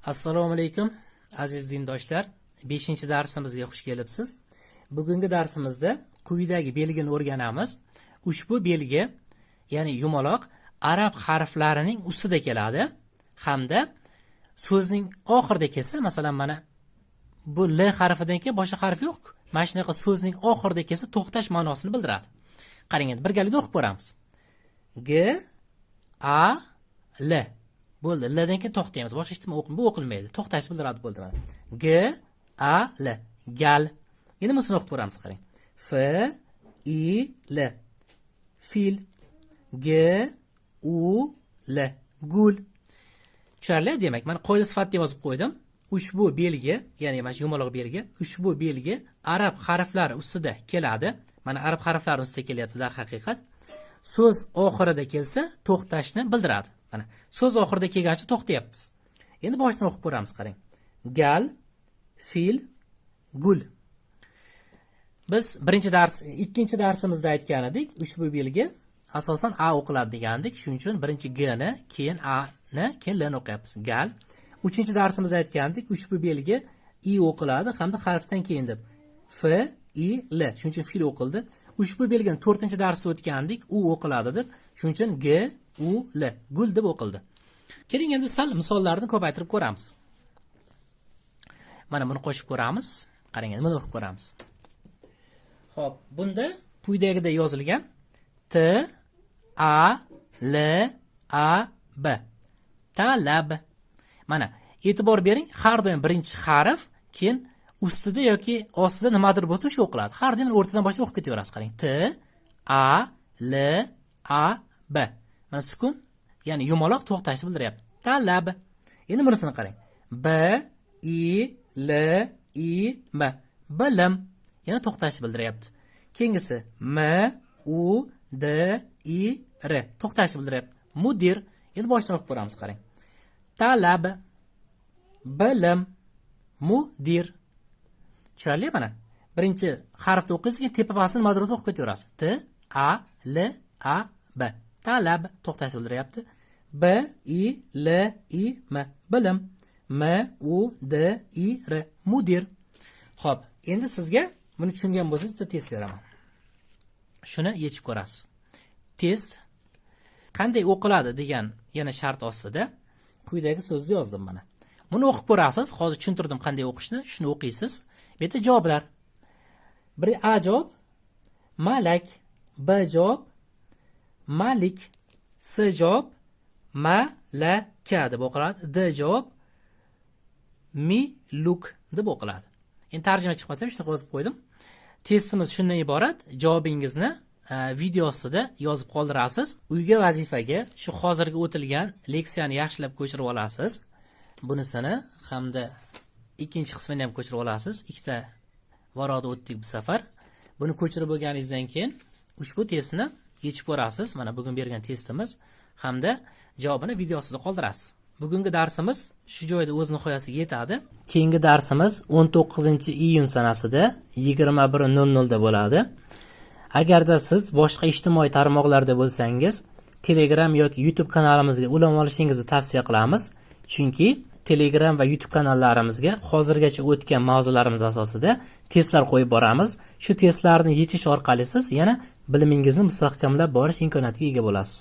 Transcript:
Assalomu alaykum aziz dindoshlar. 5-darsimizga xush kelibsiz. Bugungi darsimizda quyidagi belgini o'rganamiz. Ushbu belgi, ya'ni yumaloq arab harflarining ustida keladi hamda so'zning oxirida kelsa, masalan mana bu L harfidan keyin boshqa harf yo'q. Mana shunaqa so'zning oxirida kelsa to'xtash ma'nosini bildiradi. Qarang endi birgalikda o'qib ko'ramiz. G A L bo'ldi. L dan keyin to'xtaymiz. Boshqa hech nima bu o'qilmaydi. To'xtashni bildiradi bo'ldi mana. G A L gal. Endi buni o'qib ko'ramiz, qarang. F I L fil. G U L gul. Tushunarli? Demak, men qoida sifatida yozib qo'ydim. Ushbu belgi, ya'ni mana shu yumaloq belgi, ushbu belgi arab harflari ustida keladi. Mana arab harflari ustida kelyapti dar haqiqat. So'z oxirida kelsa to'xtashni bildiradi. Mana so'z oxirida kelgancha to'xtayapmiz. Endi boshdan o'qib ko'ramiz, qarang. Gal, fil, gul. Biz ikkinchi darsimizda aytgan edik, ushbu belgi asosan A o'qiladi degandik. Shuning uchun birinchi G ni, keyin A ni, keyin L ni o'qiyapmiz. Gal. 3-darsimizda aytgandik, ushbu belgi I o'qiladi hamda harfdan keyin deb. F I L. Shuning uchun fil o'qildi. Ushbu belgini 4-darsda o'tgandik, U o'qiladi deb. Shuning uchun G U L gul deb o'qildi. Keling endi sal misollarni ko'paytirib ko'ramiz. Mana buni qo'shib ko'ramiz. Qarang endi buni o'qib ko'ramiz. Xo'p, bunda quyidagida yozilgan T A L A B. Talab. Mana e'tibor bering, har doim birinchi harf, keyin ustida yoki ostida nimadir bo'lsa shu o'qiladi. Har doim o'rtadan boshlab o'qib ketaverasiz, qarang. T A L A B. Mana sukun, ya'ni yumaloq to'xtashni bildiryapti. Talab. Endi bunisini qarang. B I L I M. Bilim. Yana to'xtashni bildiryapti. Keyingisi M U D I R. To'xtashni bildiryapti. Mudir. Endi boshdan o'qib ko'ramiz, qarang. Talab. Bilim. Mudir. Tushunarli mana? Birinchi harfni o'qiysiz, keyin tepa pastini madrosa o'qib ketaverasiz. T A L A B. Talab. To'xtashni bildiryapti. B I L I M. Bilim. M U D I R. Mudir. Xo'p, endi sizga buni tushungan bo'lsangiz bitta test beraman. Shuni yechib ko'rasiz. Test qanday o'qiladi degan yana shart ostida quyidagi so'zni yozdim mana. Buni o'qib ko'rasiz. Hozir tushuntirdim qanday o'qishni. Shuni o'qiysiz. Bu yerda javoblar. Bir A javob malak, B javob malik, S javob malaka deb o'qiladi, D javob miluk deb o'qiladi. Endi tarjima chiqmasa ham shuni yozib qo'ydim. Testimiz shundan iborat. Javobingizni video ostida yozib qoldirasiz. Uyga vazifaga shu hozirgi o'tilgan leksiyani yaxshilab ko'chirib olasiz. Bunisini hamda ikkinchi qismini ham ko'chirib olasiz. Ikkita varoda o'tdik bu safar. Buni ko'chirib bo'lganingizdan keyin ushbu testni yechib ko'rasiz. Mana bugun bergan testimiz hamda javobini video ostida qoldirasiz. Bugungi darsimiz shu joyda o'z nihoyasiga yetadi. Keyingi darsimiz 19-iyun sanasida 21:00 da bo'ladi. Agarda siz boshqa ijtimoiy tarmoqlarda bo'lsangiz, Telegram yoki YouTube kanalimizga ulana olishingizni tavsiya qilamiz. Chunki Telegram va YouTube kanallarimizga hozirgacha o'tgan mavzularimiz asosida testlar qo'yib boramiz. Shu testlarni yechish orqali siz yana bilimingizni mustahkamlab borish imkoniyatiga ega bo'lasiz.